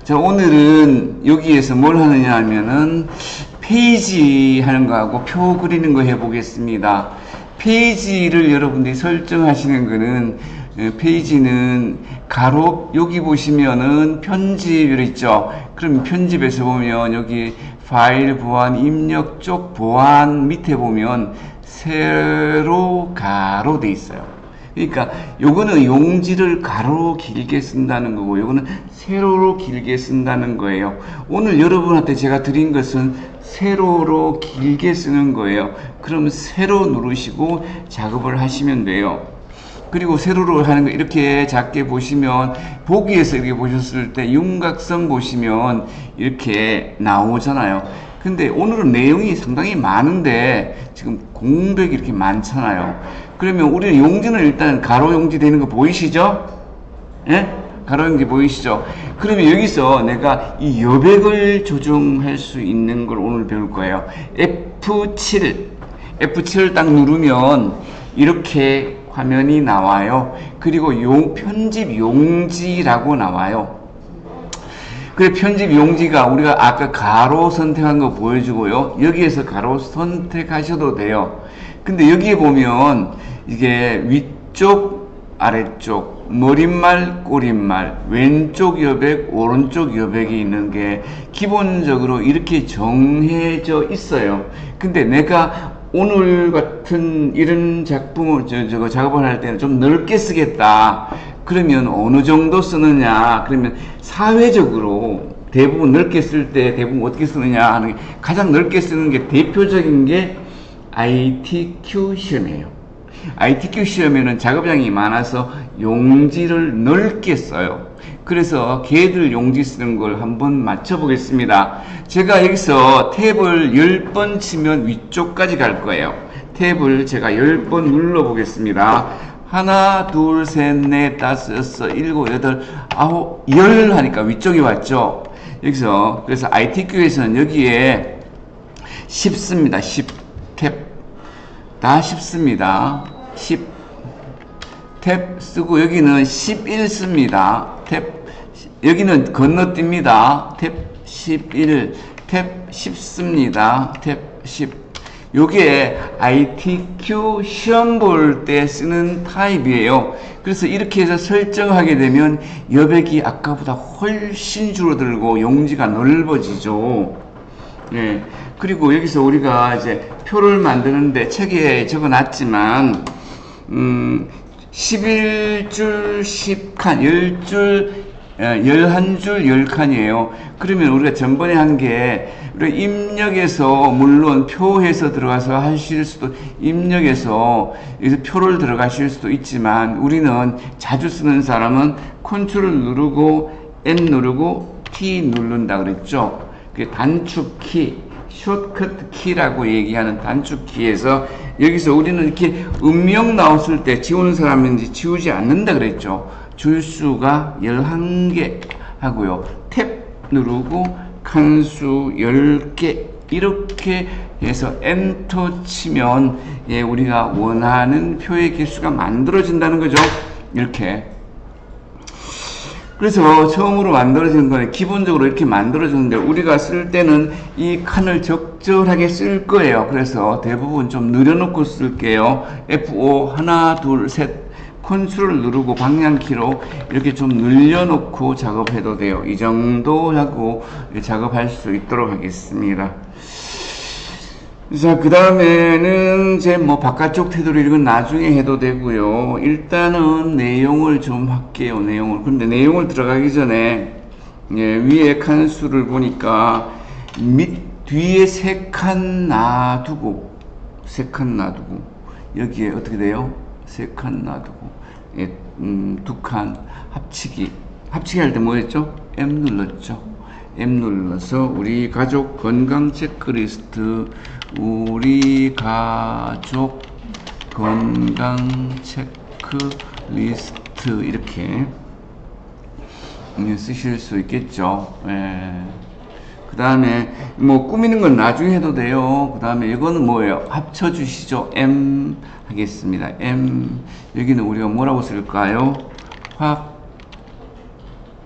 자, 오늘은 여기에서 뭘 하느냐 하면은 페이지 하는 거하고 표 그리는 거 해보겠습니다. 페이지를 여러분들이 설정하시는 거는 페이지는 가로 여기 보시면은 편집 있죠. 그럼 편집에서 보면 여기 파일 보안 입력 쪽 보안 밑에 보면 세로 가로 돼 있어요. 그러니까 요거는 용지를 가로로 길게 쓴다는 거고 요거는 세로로 길게 쓴다는 거예요. 오늘 여러분한테 제가 드린 것은 세로로 길게 쓰는 거예요. 그럼 세로 누르시고 작업을 하시면 돼요. 그리고 세로로 하는 거 이렇게 작게 보시면 보기에서 이렇게 보셨을 때 윤곽선 보시면 이렇게 나오잖아요. 근데 오늘은 내용이 상당히 많은데 지금 공백이 이렇게 많잖아요. 그러면 우리는 용지는 일단 가로 용지 되는 거 보이시죠? 예? 가로 용지 보이시죠? 그러면 여기서 내가 이 여백을 조정할 수 있는 걸 오늘 배울 거예요. F7을 딱 누르면 이렇게 화면이 나와요. 그리고 편집 용지라고 나와요. 그래, 편집 용지가 우리가 아까 가로 선택한 거 보여주고요. 여기에서 가로 선택하셔도 돼요. 근데 여기에 보면 이게 위쪽, 아래쪽, 머릿말, 꼬릿말, 왼쪽 여백, 오른쪽 여백이 있는 게 기본적으로 이렇게 정해져 있어요. 근데 내가 오늘 같은 이런 작품을, 작업을 할 때는 좀 넓게 쓰겠다. 그러면 어느 정도 쓰느냐? 그러면 사회적으로 대부분 넓게 쓸 때 대부분 어떻게 쓰느냐 하는 게 가장 넓게 쓰는 게 대표적인 게 ITQ 시험이에요. ITQ 시험에는 작업량이 많아서 용지를 넓게 써요. 그래서 걔들 용지 쓰는 걸 한번 맞춰 보겠습니다. 제가 여기서 탭을 10번 치면 위쪽까지 갈 거예요. 탭을 제가 10번 눌러 보겠습니다. 하나, 둘, 셋, 넷, 다섯, 여섯, 일곱, 여덟, 아홉, 열 하니까 위쪽이 왔죠. 여기서 그래서 ITQ에서는 여기에 10 씁니다. 10 탭 다 10 씁니다. 10 탭 쓰고 여기는 11 씁니다. 탭 여기는 건너뜁니다. 탭 11 탭 10 씁니다. 탭 10 요게 ITQ 시험 볼 때 쓰는 타입이에요. 그래서 이렇게 해서 설정하게 되면 여백이 아까보다 훨씬 줄어들고 용지가 넓어지죠. 예. 그리고 여기서 우리가 이제 표를 만드는데 책에 적어 놨지만 11줄 10칸 10줄 11줄 10칸이에요. 그러면 우리가 전번에 한 게 입력해서 물론 표해서 들어가서 하실 수도 입력해서 여기서 표를 들어가실 수도 있지만 우리는 자주 쓰는 사람은 컨트롤 누르고 N 누르고 T 누른다 그랬죠. 그게 단축키 숏커트 키라고 얘기하는 단축키에서 여기서 우리는 이렇게 음명 나왔을 때 지우는 사람인지 지우지 않는다 그랬죠. 줄수가 11개 하고요. 탭 누르고 칸수 10개 이렇게 해서 엔터 치면 예, 우리가 원하는 표의 개수가 만들어진다는 거죠. 이렇게. 그래서 처음으로 만들어지는 거는 기본적으로 이렇게 만들어지는데 우리가 쓸 때는 이 칸을 적절하게 쓸 거예요. 그래서 대부분 좀 늘려놓고 쓸게요. F5 하나 둘 셋 컨트롤 누르고 방향키로 이렇게 좀 늘려놓고 작업해도 돼요. 이 정도 하고 작업할 수 있도록 하겠습니다. 자, 그 다음에는 이제 뭐 바깥쪽 테두리 이건 나중에 해도 되고요. 일단은 내용을 좀 할게요. 내용을. 근데 내용을 들어가기 전에 예, 위에 칸수를 보니까 뒤에 3칸 놔두고 여기에 어떻게 돼요? 3칸 놔두고 예, 2칸 합치기 할 때 뭐 했죠? M 눌렀죠. M 눌러서 우리 가족 건강 체크리스트 우리 가족 건강 체크리스트 이렇게 쓰실 수 있겠죠. 예. 그 다음에 뭐 꾸미는 건 나중에 해도 돼요. 그 다음에 이거는 뭐예요? 합쳐 주시죠. M 하겠습니다. M 여기는 우리가 뭐라고 쓸까요?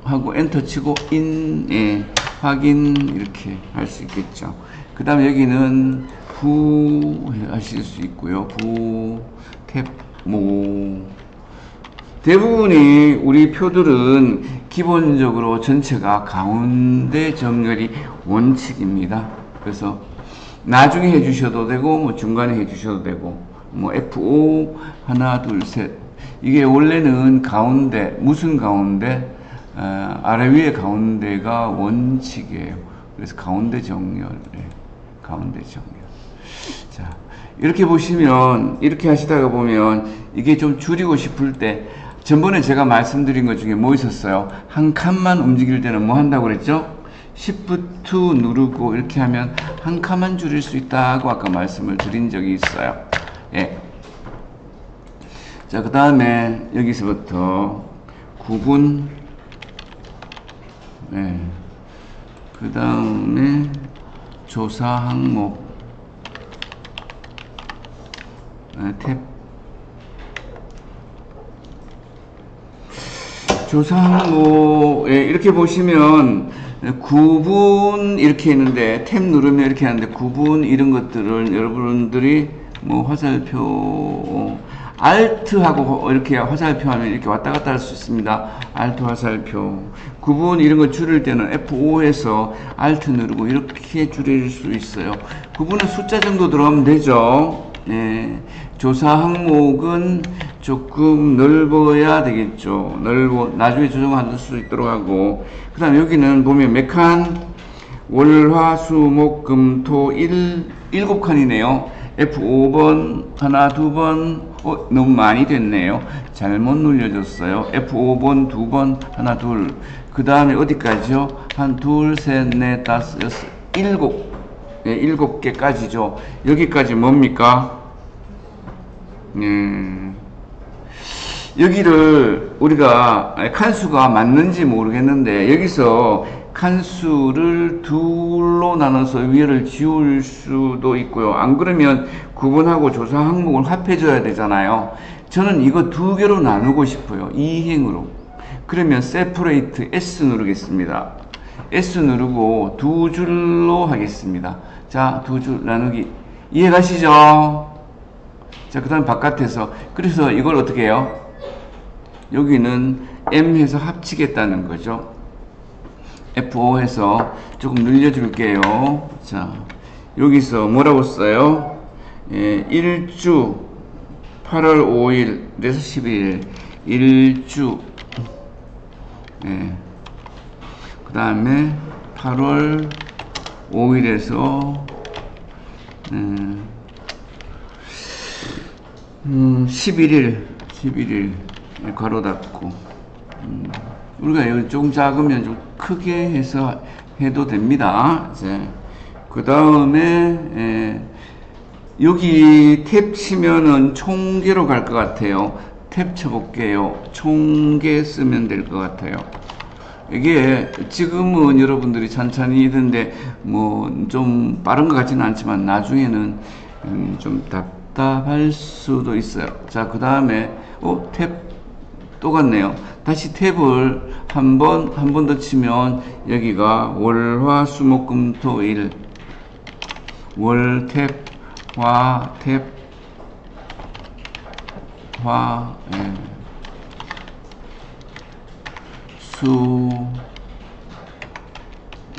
하고 엔터 치고 예, 확인 이렇게 할 수 있겠죠. 그 다음에 여기는 부 하실 수 있고요. 부, 탭, 모. 대부분의 우리 표들은 기본적으로 전체가 가운데 정렬이 원칙입니다. 그래서 나중에 해주셔도 되고, 뭐 중간에 해주셔도 되고, 뭐 F5 하나 둘 셋. 이게 원래는 가운데 무슨 가운데? 아래 위에 가운데가 원칙이에요. 그래서 가운데 정렬, 가운데 정렬. 자, 이렇게 보시면, 이렇게 하시다가 보면 이게 좀 줄이고 싶을 때, 전번에 제가 말씀드린 것 중에 뭐 있었어요? 한 칸만 움직일 때는 뭐 한다고 그랬죠? Shift 누르고 이렇게 하면 한 칸만 줄일 수 있다고 아까 말씀을 드린 적이 있어요. 예. 자, 그 다음에 여기서부터 구분, 예. 그 다음에 조사 항목, 탭, 조사 항목에 이렇게 보시면 구분 이렇게 있는데 탭 누르면 이렇게 하는데 구분 이런 것들을 여러분들이 뭐 화살표 Alt하고 이렇게 화살표 하면 이렇게 왔다 갔다 할 수 있습니다. Alt 화살표. 구분 이런 거 줄일 때는 F5에서 Alt 누르고 이렇게 줄일 수 있어요. 구분은 숫자 정도 들어가면 되죠. 예. 조사 항목은 조금 넓어야 되겠죠. 나중에 조정할 수 있도록 하고. 그 다음 여기는 보면 몇 칸? 월, 화, 수, 목, 금, 토, 7칸이네요. F5번, 하나, 두 번, 너무 많이 됐네요. 잘못 눌려줬어요. F5번, 두 번, 하나, 둘. 그 다음에 어디까지요? 한, 둘, 셋, 넷, 다섯, 여섯, 일곱. 네, 7개까지죠. 여기까지 뭡니까? 여기를 우리가 칸수가 맞는지 모르겠는데 여기서 칸수를 둘로 나눠서 위를 지울 수도 있고요. 안 그러면 구분하고 조사 항목을 합해줘야 되잖아요. 저는 이거 두 개로 나누고 싶어요. 이행으로. 그러면 세퍼레이트 S 누르겠습니다. S 누르고 두 줄로 하겠습니다. 자, 두 줄 나누기. 이해가시죠? 자, 그 다음 바깥에서. 그래서 이걸 어떻게 해요? 여기는 M 해서 합치겠다는 거죠. F5 해서 조금 늘려줄게요. 자, 여기서 뭐라고 써요? 1주 8월 5일 그래서 11일 1주 그 다음에 8월 5일에서 11일 괄호 닫고 우리가 여기 조금 작으면 좀 크게 해서 해도 됩니다. 그 다음에 여기 탭 치면은 총계로 갈 것 같아요. 탭 쳐볼게요. 총계 쓰면 될 것 같아요. 이게 지금은 여러분들이 찬찬히 있는데 뭐 좀 빠른 것 같지는 않지만 나중에는 좀 답답할 수도 있어요. 자, 그 다음에 탭 똑같네요. 다시 탭을 한 번 더 치면 여기가 월, 화, 수, 목, 금, 토, 일 월, 탭, 화, 탭, 화, 수,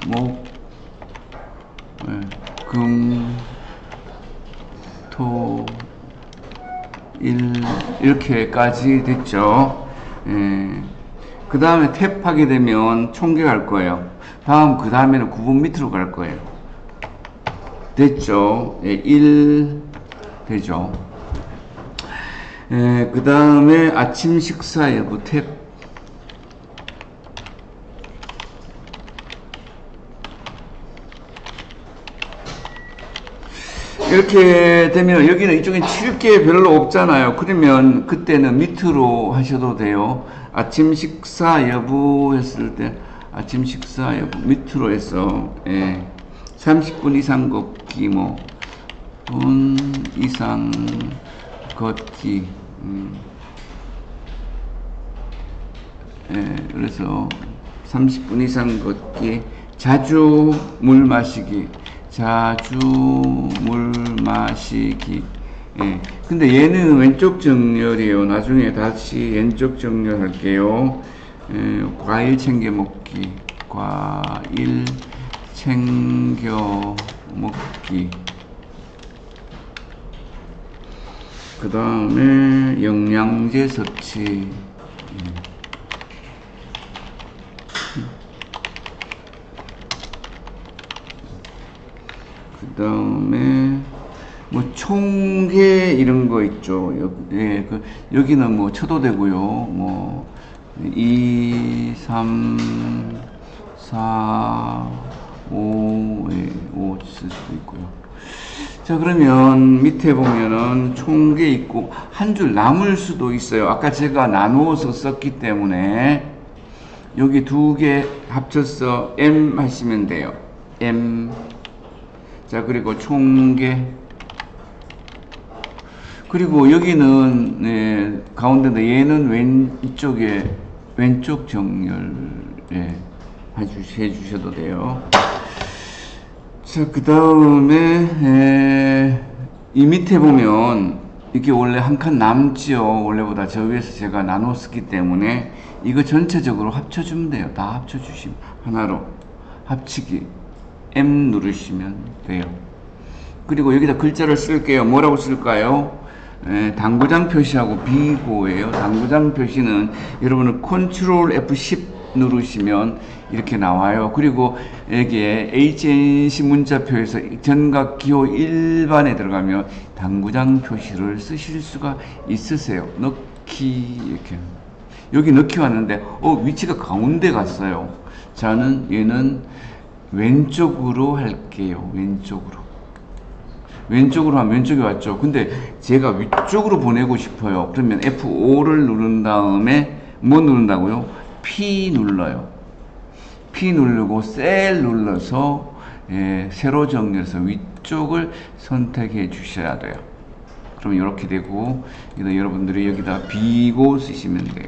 목, 금, 토, 일 이렇게까지 됐죠. 그 다음에 탭 하게 되면 총계 갈 거예요. 그 다음에는 구분 밑으로 갈 거예요. 됐죠. 1 되죠. 그 다음에 아침 식사 여부 탭. 이렇게 되면 여기는 이쪽에 칠 게 별로 없잖아요. 그러면 그때는 밑으로 하셔도 돼요. 아침 식사 여부 했을 때 아침 식사 여부 밑으로 해서 30분 이상 걷기 뭐 분 이상 걷기 그래서 30분 이상 걷기, 자주 물 마시기, 자주 물 마시기. 예. 근데 얘는 왼쪽 정렬이에요. 나중에 다시 왼쪽 정렬할게요. 과일 챙겨 먹기, 과일 챙겨 먹기. 그 다음에 영양제 섭취. 그 다음에 뭐 총계 이런 거 있죠. 예, 여기는 뭐 쳐도 되고요. 뭐 2, 3, 4, 5, 예, 5 쓸 수도 있고요. 자, 그러면 밑에 보면은 총계 있고 한 줄 남을 수도 있어요. 아까 제가 나누어서 썼기 때문에 여기 두 개 합쳐서 M 하시면 돼요. M. 자, 그리고 총계. 그리고 여기는 네, 가운데인데 얘는 이쪽에 왼쪽 정렬 해주셔도 돼요. 자, 그 다음에 이 밑에 보면 이게 원래 한 칸 남지요. 원래보다 저 위에서 제가 나눴기 때문에 이거 전체적으로 합쳐주면 돼요. 다 합쳐주시면 하나로 합치기 M 누르시면 돼요. 그리고 여기다 글자를 쓸게요. 뭐라고 쓸까요? 당구장 표시하고 비고예요. 당구장 표시는 여러분은 컨트롤 F10 누르시면 이렇게 나와요. 그리고 여기에 HNC 문자표에서 전각 기호 1반에 들어가면 당구장 표시를 쓰실 수가 있으세요. 넣기 이렇게. 여기 넣기 왔는데 위치가 가운데 갔어요. 저는 얘는 왼쪽으로 할게요. 왼쪽으로 하면 왼쪽에 왔죠. 근데 제가 위쪽으로 보내고 싶어요. 그러면 F5를 누른 다음에 뭐 누른다고요? P 눌러요. P 누르고 셀 눌러서 세로 정렬해서 위쪽을 선택해 주셔야 돼요. 그럼 이렇게 되고 여러분들이 여기다 비고 쓰시면 돼요.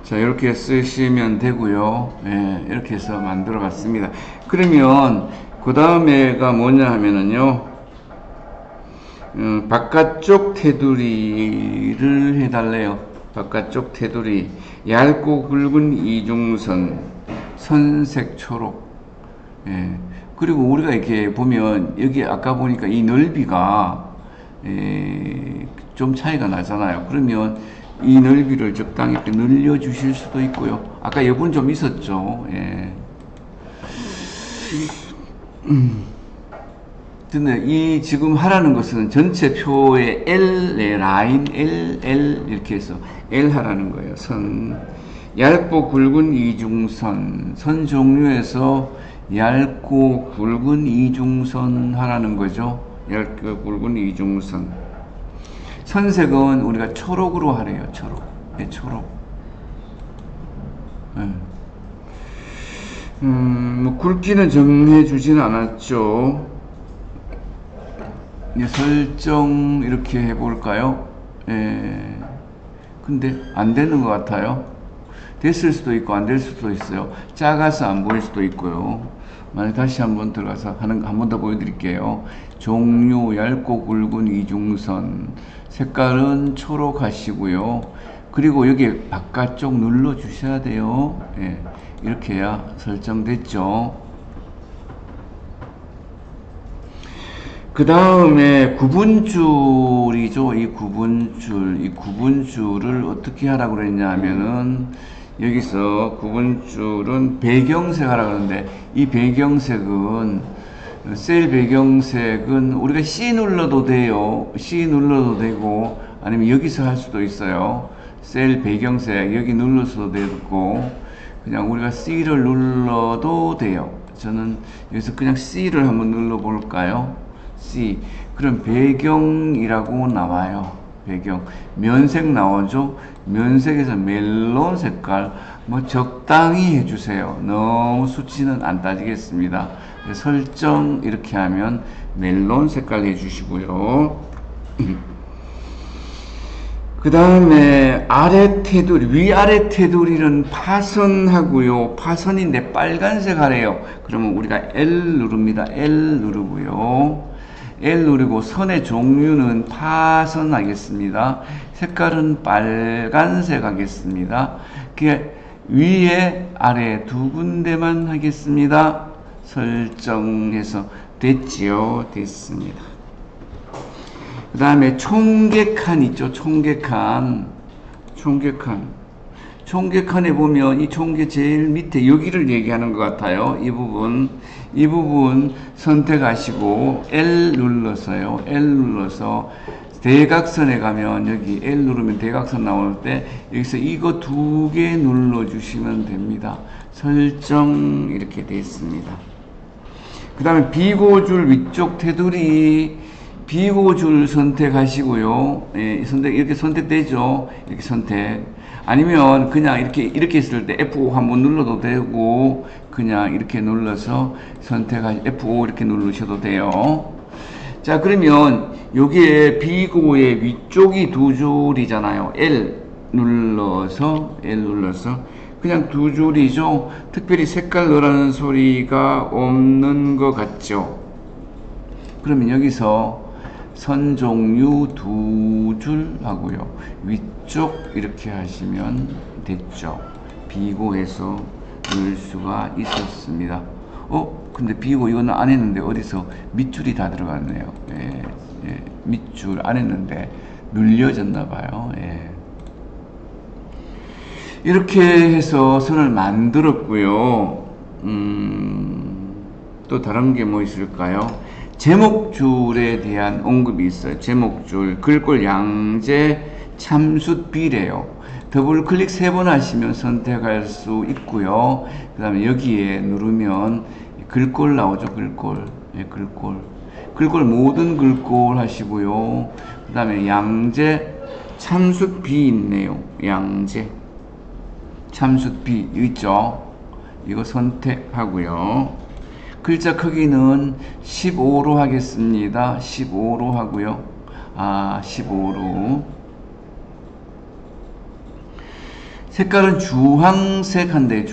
자, 이렇게 쓰시면 되고요. 이렇게 해서 만들어 봤습니다. 그러면 그 다음에가 뭐냐 하면은요, 바깥쪽 테두리를 해달래요. 바깥쪽 테두리, 얇고 굵은 이중선, 선색 초록. 그리고 우리가 이렇게 보면 여기 아까 보니까 이 넓이가 좀 차이가 나잖아요. 그러면 이 넓이를 적당히 이렇게 늘려 주실 수도 있고요. 아까 여분 좀 있었죠. 근데 이 지금 하라는 것은 전체 표에 L, 라인 L 이렇게 해서 L 하라는 거예요. 선, 얇고 굵은 이중선, 선 종류에서 얇고 굵은 이중선 하라는 거죠. 얇고 굵은 이중선. 선색은 우리가 초록으로 하래요. 초록. 초록. 뭐 굵기는 정해 주지는 않았죠. 설정 이렇게 해볼까요? 근데 안 되는 것 같아요. 됐을 수도 있고 안 될 수도 있어요. 작아서 안 보일 수도 있고요. 만약 다시 한번 들어가서 한 번 더 보여드릴게요. 종류 얇고 굵은 이중선, 색깔은 초록 하시고요. 그리고 여기 바깥쪽 눌러 주셔야 돼요. 이렇게 해야 설정됐죠. 그 다음에 구분줄이죠. 이 구분줄을 어떻게 하라고 그랬냐 하면은 여기서 구분줄은 배경색 하라고 그러는데 이 배경색은 셀 배경색은 우리가 C 눌러도 돼요. C 눌러도 되고 아니면 여기서 할 수도 있어요. 셀 배경색 여기 눌러서도 되고 그냥 우리가 C를 눌러도 돼요. 저는 여기서 그냥 C를 한번 눌러 볼까요? C. 그럼 배경이라고 나와요. 배경. 면색 나오죠? 면색에서 멜론 색깔 뭐 적당히 해주세요. 너무 수치는 안 따지겠습니다. 설정 이렇게 하면 멜론 색깔 해주시고요. 그 다음에 아래 테두리, 위아래 테두리는 파선하고요. 파선인데 빨간색 하래요. 그러면 우리가 L 누릅니다. L 누르고요. L 누르고 선의 종류는 파선 하겠습니다. 색깔은 빨간색 하겠습니다. 그게 위에 아래 두 군데만 하겠습니다. 설정해서 됐지요. 됐습니다. 그 다음에 총객칸 있죠. 총객칸에 보면 이 총계 제일 밑에 여기를 얘기하는 것 같아요. 이 부분 선택하시고 L 눌러서요. L 눌러서 대각선에 가면 여기 L 누르면 대각선 나올 때 여기서 이거 두 개 눌러주시면 됩니다. 설정 이렇게 되어 있습니다. 그 다음에 비고줄 위쪽 테두리 비고줄 선택하시고요. 예, 이렇게 선택되죠. 이렇게 선택. 아니면 그냥 이렇게 했을 때 F5 한번 눌러도 되고, 그냥 이렇게 눌러서 F5 이렇게 누르셔도 돼요. 자, 그러면 여기에 비고의 위쪽이 두 줄이잖아요. L 눌러서 그냥 두 줄이죠. 특별히 색깔 넣으라는 소리가 없는 것 같죠. 그러면 여기서 선 종류 두 줄 하고요. 위쪽 이렇게 하시면 됐죠. 비고해서 넣을 수가 있었습니다. 근데 비고 이거는 안 했는데 어디서 밑줄이 다 들어갔네요. 예, 밑줄 안 했는데 눌려졌나 봐요. 예. 이렇게 해서 선을 만들었고요. 또 다른 게 뭐 있을까요? 제목줄에 대한 언급이 있어요. 제목줄, 글꼴 양재 참숫 비례요. 더블 클릭 3번 하시면 선택할 수 있고요. 그 다음에 여기에 누르면 글꼴 나오죠. 글꼴. 예, 글꼴 모든 글꼴 하시고요. 그 다음에 양재 참숫 비 있네요. 양재 참숫 비 있죠. 이거 선택하고요. 글자 크기는 15로 하겠습니다. 15로 하고요. 15로. 색깔은 주황색 한대요.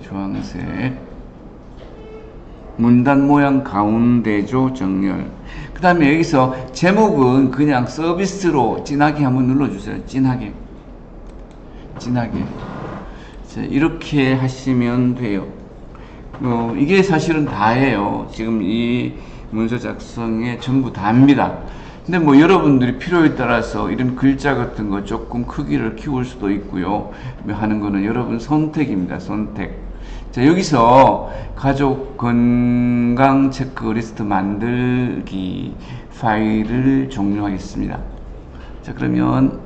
주황색. 문단 모양 가운데죠. 정렬. 그 다음에 여기서 제목은 그냥 서비스로 진하게 한번 눌러주세요. 진하게. 자, 이렇게 하시면 돼요. 이게 사실은 다예요. 지금 이 문서 작성에 전부 다입니다. 근데 뭐 여러분들이 필요에 따라서 이런 글자 같은 거 조금 크기를 키울 수도 있고요. 하는 거는 여러분 선택입니다. 선택. 자, 여기서 가족 건강 체크리스트 만들기 파일을 종료하겠습니다. 자, 그러면